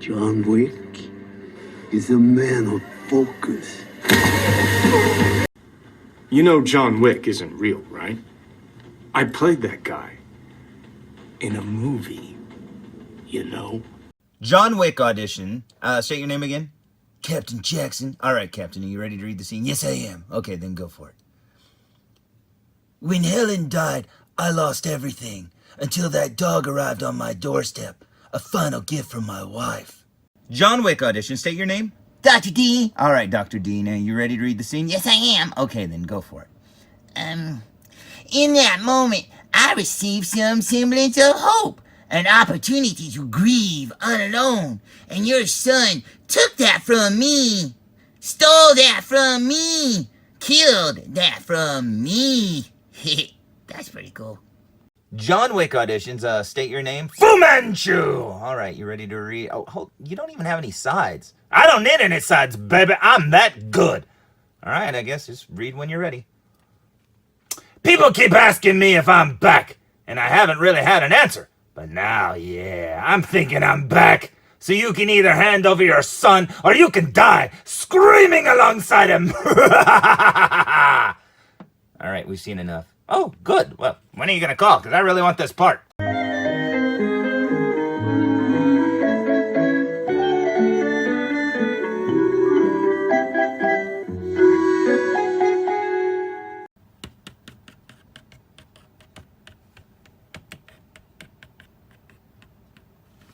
John Wick is a man of focus. You know John Wick isn't real, right? I played that guy in a movie, you know? John Wick audition. State your name again. Captain Jackson. All right, Captain, are you ready to read the scene? Yes, I am. Okay, then go for it. When Helen died, I lost everything until that dog arrived on my doorstep. A final gift from my wife. John Wick audition. State your name. Dr. D. All right, Dr. D. Now, you ready to read the scene? Yes, I am. Okay, then go for it. In that moment, I received some semblance of hope, an opportunity to grieve unalone, and your son took that from me, stole that from me, killed that from me. That's pretty cool. John Wick auditions. State your name. Fu Manchu. All right, you ready to read? Oh, you don't even have any sides. I don't need any sides, baby. I'm that good. All right, I guess just read when you're ready. People keep asking me if I'm back, and I haven't really had an answer. But now, yeah, I'm thinking I'm back. So you can either hand over your son, or you can die screaming alongside him. All right, we've seen enough. Oh, good. Well, when are you going to call? Because I really want this part.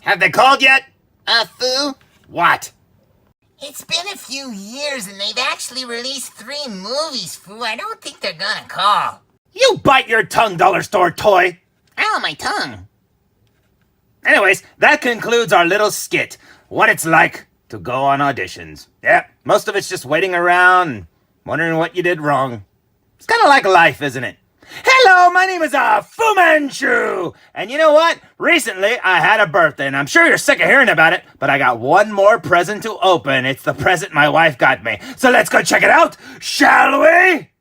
Have they called yet? Fu? What? It's been a few years and they've actually released 3 movies, Fu. I don't think they're gonna call. You bite your tongue, dollar store toy. Ow, my tongue. Anyways, that concludes our little skit. What it's like to go on auditions. Yeah, most of it's just waiting around and wondering what you did wrong. It's kind of like life, isn't it? Hello, my name is Fu Manchu. And you know what? Recently, I had a birthday, and I'm sure you're sick of hearing about it, but I got one more present to open. It's the present my wife got me. So let's go check it out, shall we?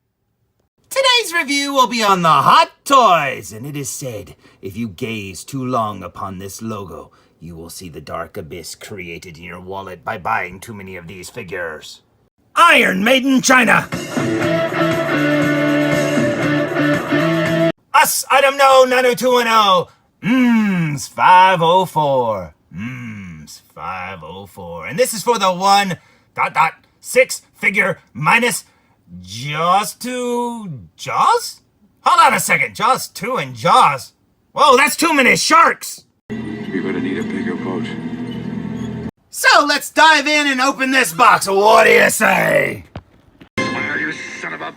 Today's review will be on the hot toys, and it is said, if you gaze too long upon this logo, you will see the dark abyss created in your wallet by buying too many of these figures. Iron Maiden China. Us, item no, 90210. 504. 504. And this is for the 1.6 figure minus Jaws 2. Jaws? Hold on a second. Jaws 2 and Jaws. Whoa, that's too many sharks. You're gonna need a bigger boat. So let's dive in and open this box. What do you say? Where, you son of a...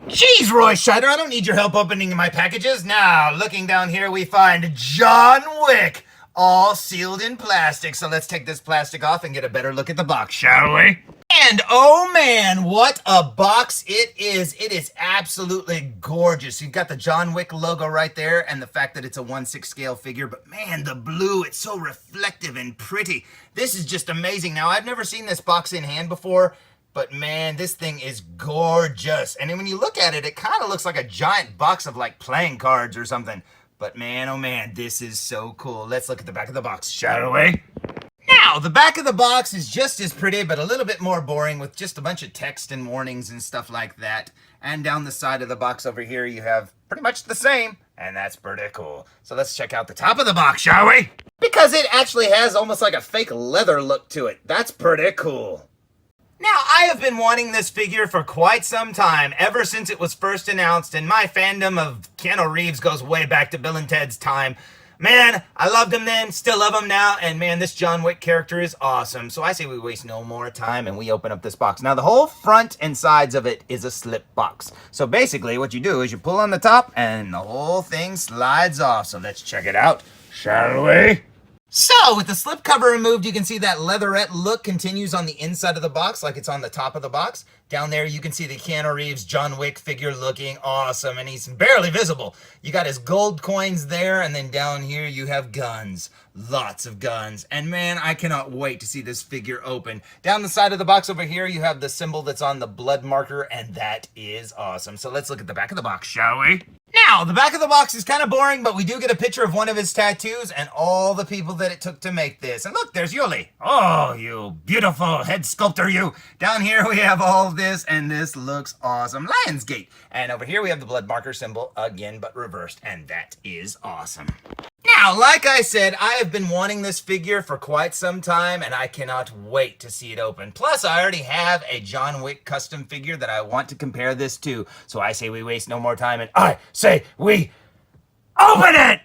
Jeez, Roy Scheider, I don't need your help opening my packages. Now, looking down here, we find John Wick, all sealed in plastic. So let's take this plastic off and get a better look at the box, shall we? And oh man, what a box it is. It is absolutely gorgeous. You've got the John Wick logo right there and the fact that it's a 1/6 scale figure. But man, the blue, it's so reflective and pretty. This is just amazing. Now, I've never seen this box in hand before. But man, this thing is gorgeous. And then when you look at it, it kind of looks like a giant box of like playing cards or something. But man, oh man, this is so cool. Let's look at the back of the box, shall we? Now, the back of the box is just as pretty, but a little bit more boring with just a bunch of text and warnings and stuff like that. And down the side of the box over here, you have pretty much the same. And that's pretty cool. So let's check out the top of the box, shall we? Because it actually has almost like a fake leather look to it. That's pretty cool. Now, I have been wanting this figure for quite some time, ever since it was first announced, and my fandom of Keanu Reeves goes way back to Bill and Ted's time. Man, I loved him then, still love him now, and man, this John Wick character is awesome. So I say we waste no more time and we open up this box. Now, the whole front and sides of it is a slip box. So basically, what you do is you pull on the top and the whole thing slides off. So let's check it out, shall we? So, with the slip cover removed, you can see that leatherette look continues on the inside of the box like it's on the top of the box. Down there, you can see the Keanu Reeves John Wick figure looking awesome, and he's barely visible. You got his gold coins there, and then down here you have guns. Lots of guns. And man, I cannot wait to see this figure open. Down the side of the box over here, you have the symbol that's on the blood marker, and that is awesome. So let's look at the back of the box, shall we? Now, the back of the box is kind of boring, but we do get a picture of one of his tattoos and all the people that it took to make this. And look, there's Yuli. Oh, you beautiful head sculptor, you. Down here we have all of this, and this looks awesome. Lionsgate. And over here we have the blood marker symbol again, but reversed, and that is awesome. Now, like I said, I have been wanting this figure for quite some time, and I cannot wait to see it open. Plus, I already have a John Wick custom figure that I want to compare this to. So I say we waste no more time, and I say we open it!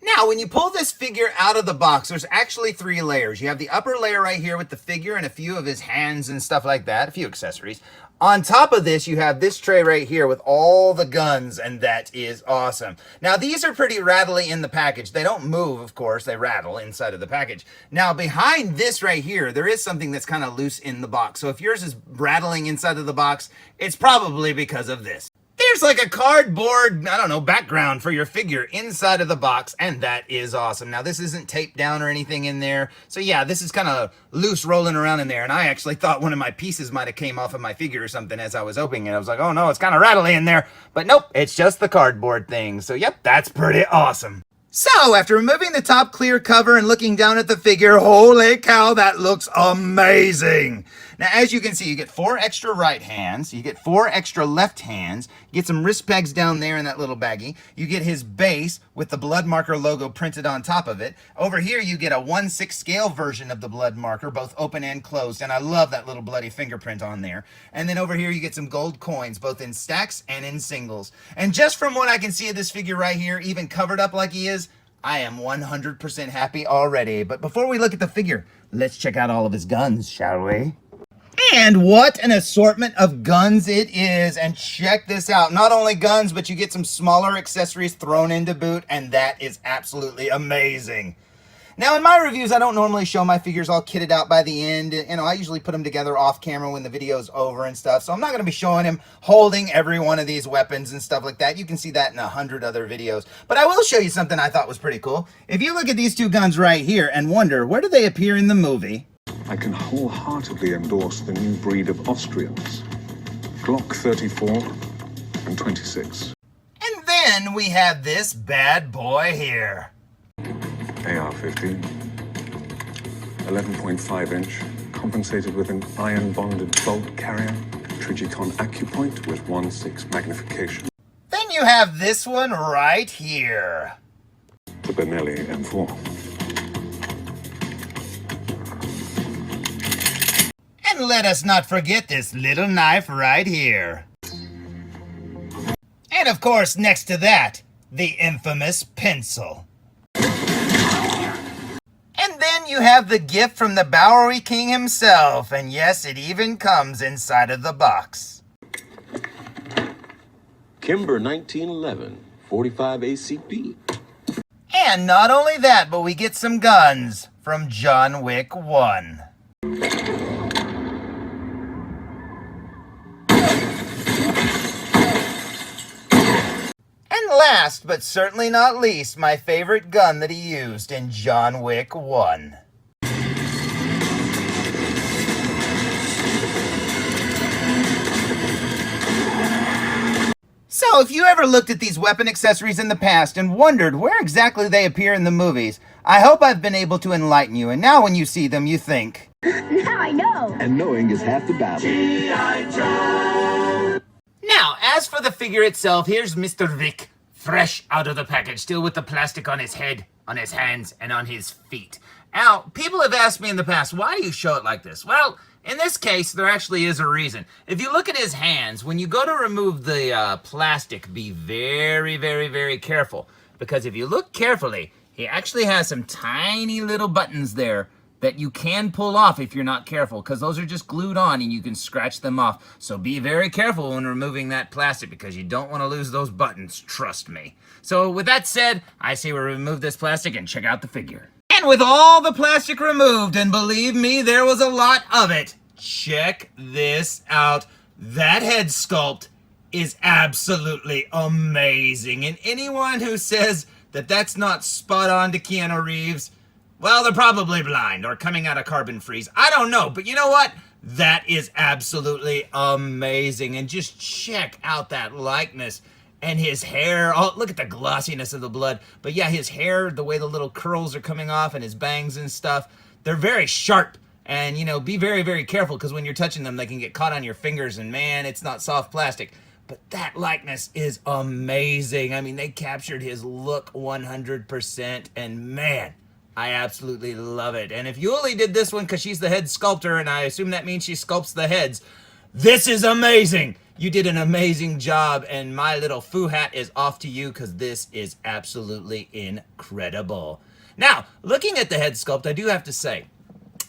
Now, when you pull this figure out of the box, there's actually 3 layers. You have the upper layer right here with the figure and a few of his hands and stuff like that, a few accessories. On top of this, you have this tray right here with all the guns, and that is awesome. Now, these are pretty rattly in the package. They don't move, of course. They rattle inside of the package. Now, behind this right here, there is something that's kind of loose in the box. So if yours is rattling inside of the box, it's probably because of this. There's like a cardboard, I don't know, background for your figure inside of the box, and that is awesome. Now, this isn't taped down or anything in there. So yeah, this is kind of loose rolling around in there, and I actually thought one of my pieces might have came off of my figure or something as I was opening it. I was like, oh no, it's kind of rattly in there. But nope, it's just the cardboard thing. So yep, that's pretty awesome. So, after removing the top clear cover and looking down at the figure, holy cow, that looks amazing! Now, as you can see, you get 4 extra right hands, you get 4 extra left hands, you get some wrist pegs down there in that little baggie, you get his base with the blood marker logo printed on top of it. Over here, you get a 1/6 scale version of the blood marker, both open and closed, and I love that little bloody fingerprint on there. And then over here, you get some gold coins, both in stacks and in singles. And just from what I can see of this figure right here, even covered up like he is, I am 100% happy already. But before we look at the figure, let's check out all of his guns, shall we? And what an assortment of guns it is. And check this out. Not only guns, but you get some smaller accessories thrown into boot, and that is absolutely amazing. Now, in my reviews, I don't normally show my figures all kitted out by the end. You know, I usually put them together off camera when the video's over and stuff. So I'm not going to be showing him holding every one of these weapons and stuff like that. You can see that in 100 other videos. But I will show you something I thought was pretty cool. If you look at these 2 guns right here and wonder, where do they appear in the movie? I can wholeheartedly endorse the new breed of Austrians. Glock 34 and 26. And then we have this bad boy here. AR-15, 11.5 inch, compensated with an iron-bonded bolt carrier, Trigicon AccuPoint with 1/6 magnification. Then you have this one right here. The Benelli M4. And let us not forget this little knife right here. And of course, next to that, the infamous pencil. And then you have the gift from the Bowery King himself, and yes, it even comes inside of the box. Kimber 1911, 45 ACP. And not only that, but we get some guns from John Wick 1. And last, but certainly not least, my favorite gun that he used in John Wick 1. So, if you ever looked at these weapon accessories in the past and wondered where exactly they appear in the movies, I hope I've been able to enlighten you, and now when you see them, you think, Now I know. And knowing is half the battle. Now, as for the figure itself, here's Mr. Vic, fresh out of the package, still with the plastic on his head, on his hands, and on his feet. Now, people have asked me in the past, why do you show it like this? Well, in this case, there actually is a reason. If you look at his hands, when you go to remove the plastic, be very, very, very careful. Because if you look carefully, he actually has some tiny little buttons there that you can pull off if you're not careful, because those are just glued on and you can scratch them off. So be very careful when removing that plastic, because you don't want to lose those buttons, trust me. So with that said, I say we remove this plastic and check out the figure. And with all the plastic removed, and believe me, there was a lot of it, check this out. That head sculpt is absolutely amazing. And anyone who says that that's not spot on to Keanu Reeves, well, they're probably blind or coming out of carbon freeze. I don't know, but you know what? That is absolutely amazing. And just check out that likeness. And his hair, oh, look at the glossiness of the blood. But yeah, his hair, the way the little curls are coming off and his bangs and stuff, they're very sharp. And, you know, be very, very careful because when you're touching them, they can get caught on your fingers. And man, it's not soft plastic. But that likeness is amazing. I mean, they captured his look 100%. And man, I absolutely love it. And if Yuli did this one because she's the head sculptor, and I assume that means she sculpts the heads, this is amazing. You did an amazing job, and my little foo hat is off to you because this is absolutely incredible. Now, looking at the head sculpt, I do have to say,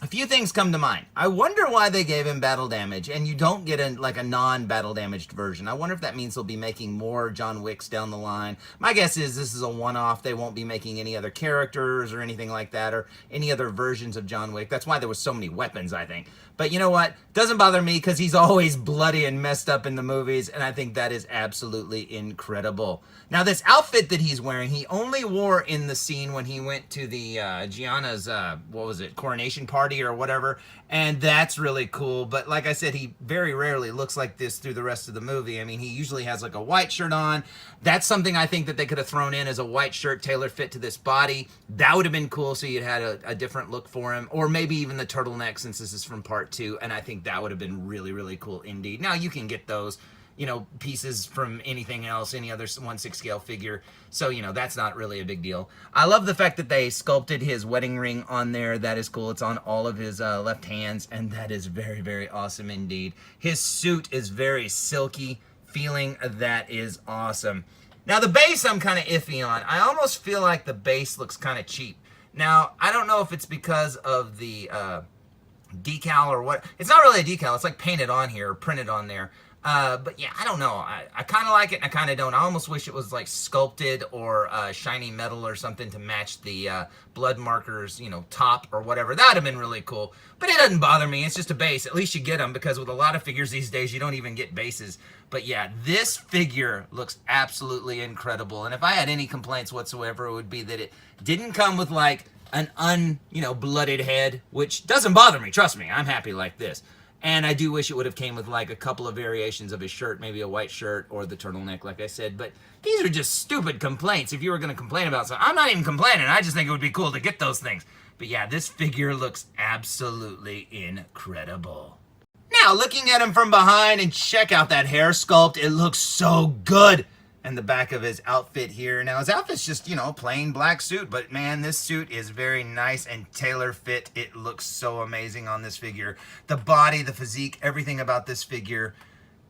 a few things come to mind. I wonder why they gave him battle damage, and you don't get a non-battle damaged version. I wonder if that means they'll be making more John Wicks down the line. My guess is this is a one-off. They won't be making any other characters or anything like that, or any other versions of John Wick. That's why there was so many weapons, I think. But you know what? Doesn't bother me because he's always bloody and messed up in the movies, and I think that is absolutely incredible. Now, this outfit that he's wearing, he only wore in the scene when he went to the Gianna's, what was it, coronation party or whatever, and that's really cool. But like I said, he very rarely looks like this through the rest of the movie. I mean, he usually has like a white shirt on. That's something I think that they could have thrown in as a white shirt tailor fit to this body. That would have been cool, so you'd had a different look for him, or maybe even the turtleneck since this is from part 2, and I think that would have been really, really cool indeed. Now, you can get those, you know, pieces from anything else, any other 1/6 scale figure. So, you know, that's not really a big deal. I love the fact that they sculpted his wedding ring on there. That is cool. It's on all of his left hands, and that is very, very awesome indeed. His suit is very silky feeling. That is awesome. Now, the base I'm kind of iffy on. I almost feel like the base looks kind of cheap. Now, I don't know if it's because of the decal or what. It's not really a decal. It's like painted on here, or printed on there. But yeah, I don't know. I kind of like it and I kind of don't. I almost wish it was like sculpted or shiny metal or something to match the blood markers, you know, top or whatever. That would have been really cool. But it doesn't bother me. It's just a base. At least you get them, because with a lot of figures these days, you don't even get bases. But yeah, this figure looks absolutely incredible. And if I had any complaints whatsoever, it would be that it didn't come with like an blooded head, which doesn't bother me. Trust me, I'm happy like this. And I do wish it would have came with like a couple of variations of his shirt, maybe a white shirt or the turtleneck, like I said. But these are just stupid complaints. If you were going to complain about something, I'm not even complaining. I just think it would be cool to get those things. But yeah, this figure looks absolutely incredible. Now, looking at him from behind, and check out that hair sculpt. It looks so good. And the back of his outfit here. Now, his outfit's just, you know, plain black suit. But, man, this suit is very nice and tailor fit. It looks so amazing on this figure. The body, the physique, everything about this figure,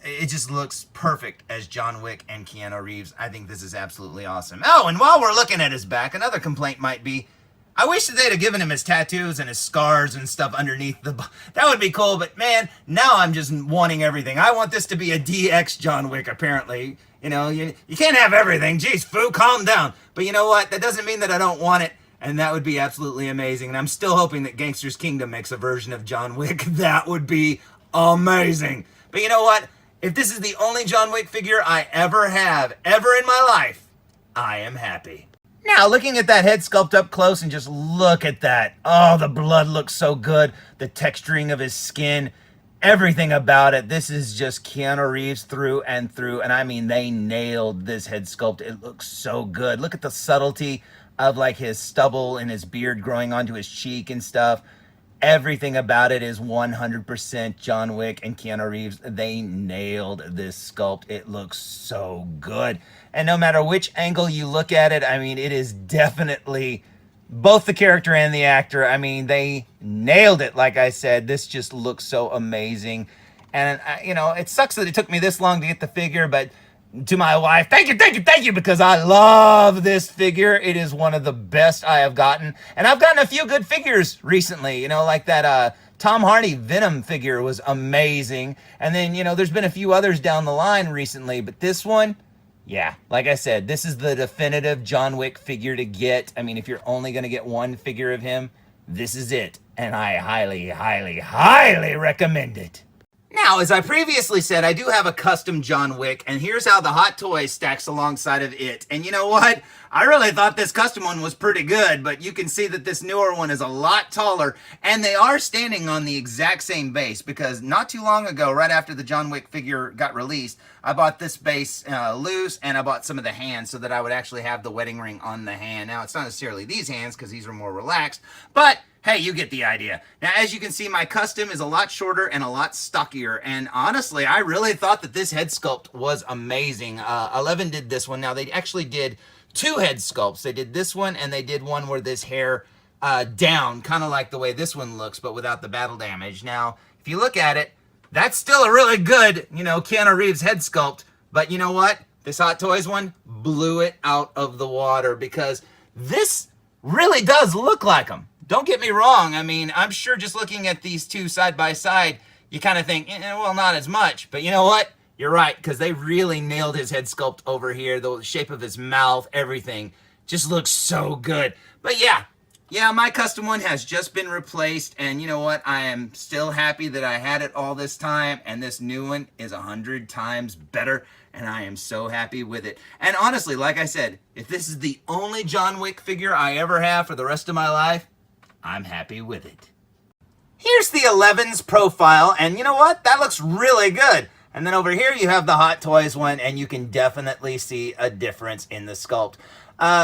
it just looks perfect as John Wick and Keanu Reeves. I think this is absolutely awesome. Oh, and while we're looking at his back, another complaint might be, I wish that they'd have given him his tattoos and his scars and stuff underneath the... That would be cool, but, man, now I'm just wanting everything. I want this to be a DX John Wick, apparently. You know, you can't have everything. Jeez, Foo, calm down. But you know what? That doesn't mean that I don't want it, and that would be absolutely amazing. And I'm still hoping that Gangster's Kingdom makes a version of John Wick. That would be amazing. But you know what? If this is the only John Wick figure I ever have, ever in my life, I am happy. Now, looking at that head sculpt up close, and just look at that. Oh, the blood looks so good. The texturing of his skin. Everything about it. This is just Keanu Reeves through and through. And I mean, they nailed this head sculpt. It looks so good. Look at the subtlety of like his stubble and his beard growing onto his cheek and stuff. Everything about it is 100% John Wick and Keanu Reeves. They nailed this sculpt. It looks so good. And no matter which angle you look at it, I mean, it is definitely both the character and the actor. I mean, they nailed it. Like I said, this just looks so amazing. And, you know, it sucks that it took me this long to get the figure, but to my wife, thank you, because I love this figure. It is one of the best I have gotten. And I've gotten a few good figures recently, you know, like that Tom Hardy Venom figure was amazing. And then, you know, there's been a few others down the line recently, but this one, yeah, like I said, this is the definitive John Wick figure to get. I mean, if you're only going to get one figure of him, this is it. And I highly, highly, highly recommend it. Now, as I previously said, I do have a custom John Wick, and here's how the Hot Toys stacks alongside of it. And you know what? I really thought this custom one was pretty good, but you can see that this newer one is a lot taller, and they are standing on the exact same base, because not too long ago, right after the John Wick figure got released, I bought this base loose, and I bought some of the hands so that I would actually have the wedding ring on the hand. Now, it's not necessarily these hands, because these are more relaxed, but hey, you get the idea. Now, as you can see, my custom is a lot shorter and a lot stockier. And honestly, I really thought that this head sculpt was amazing. 11 did this one. Now, they actually did 2 head sculpts. They did this one, and they did one where this hair down, kind of like the way this one looks, but without the battle damage. Now, if you look at it, that's still a really good, Keanu Reeves head sculpt. But you know what? This Hot Toys one blew it out of the water, because this really does look like him. Don't get me wrong. I mean, I'm sure just looking at these two side by side, you kind of think, well, not as much. But you know what? You're right, because they really nailed his head sculpt over here. The shape of his mouth, everything just looks so good. But yeah, my custom one has just been replaced. And you know what? I am still happy that I had it all this time. And this new one is 100 times better. And I am so happy with it. And honestly, like I said, if this is the only John Wick figure I ever have for the rest of my life, I'm happy with it. Here's the 11's profile, and you know what? That looks really good. And then over here you have the Hot Toys one, and you can definitely see a difference in the sculpt.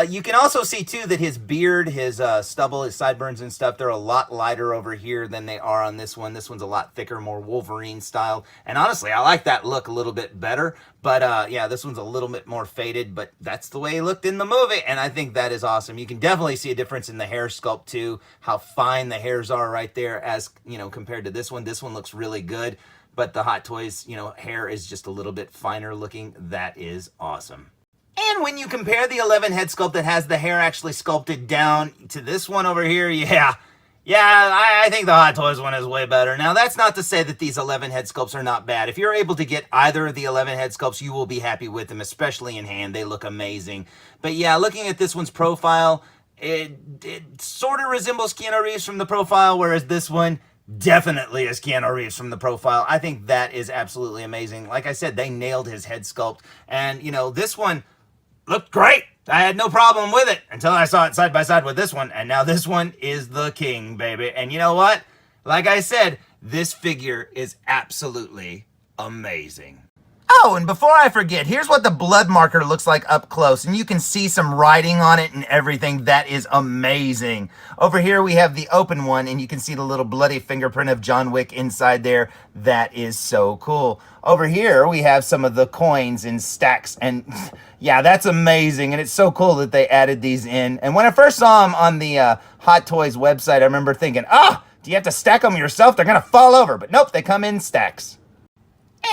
You can also see, too, that his beard, his stubble, his sideburns and stuff, they're a lot lighter over here than they are on this one. This one's a lot thicker, more Wolverine style. And honestly, I like that look a little bit better. But yeah, this one's a little bit more faded, but that's the way he looked in the movie. And I think that is awesome. You can definitely see a difference in the hair sculpt, too. How fine the hairs are right there as, compared to this one. This one looks really good. But the Hot Toys, hair is just a little bit finer looking. That is awesome. And when you compare the 11 head sculpt that has the hair actually sculpted down to this one over here, I think the Hot Toys one is way better. Now, that's not to say that these 11 head sculpts are not bad. If you're able to get either of the 11 head sculpts, you will be happy with them, especially in hand. They look amazing. But yeah, looking at this one's profile, it sort of resembles Keanu Reeves from the profile, whereas this one definitely is Keanu Reeves from the profile. I think that is absolutely amazing. Like I said, they nailed his head sculpt. And, this one looked great. I had no problem with it until I saw it side by side with this one. And now this one is the king, baby. And you know what? Like I said, this figure is absolutely amazing. Oh, and before I forget, here's what the blood marker looks like up close. And you can see some writing on it and everything. That is amazing. Over here we have the open one, and you can see the little bloody fingerprint of John Wick inside there. That is so cool. Over here we have some of the coins in stacks, and yeah, that's amazing. And it's so cool that they added these in. And when I first saw them on the Hot Toys website, I remember thinking, do you have to stack them yourself? They're gonna fall over. But nope, they come in stacks.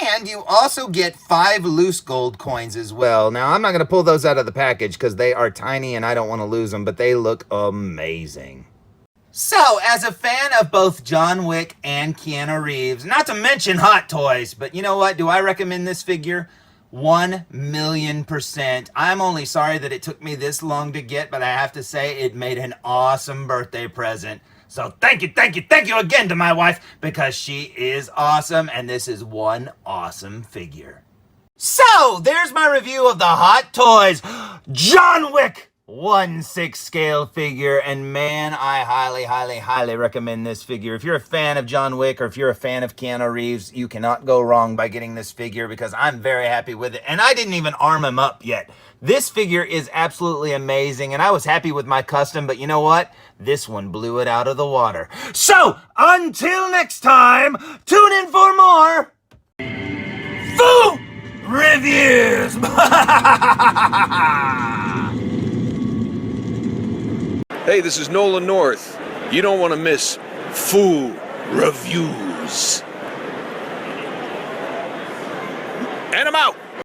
And you also get 5 loose gold coins as well. Now, I'm not going to pull those out of the package because they are tiny and I don't want to lose them, but they look amazing. So, as a fan of both John Wick and Keanu Reeves, not to mention Hot Toys, but you know what? Do I recommend this figure? 1,000,000%. I'm only sorry that it took me this long to get, but I have to say it made an awesome birthday present. So thank you again to my wife, because she is awesome, and this is one awesome figure. So, there's my review of the Hot Toys John Wick 1/6 scale figure, and man, I highly recommend this figure. If you're a fan of John Wick, or if you're a fan of Keanu Reeves, you cannot go wrong by getting this figure, because I'm very happy with it, and I didn't even arm him up yet. This figure is absolutely amazing, and I was happy with my custom, but you know what? This one blew it out of the water. So, until next time, tune in for more Foo Reviews! Hey, this is Nolan North. You don't want to miss Foo Reviews. And I'm out.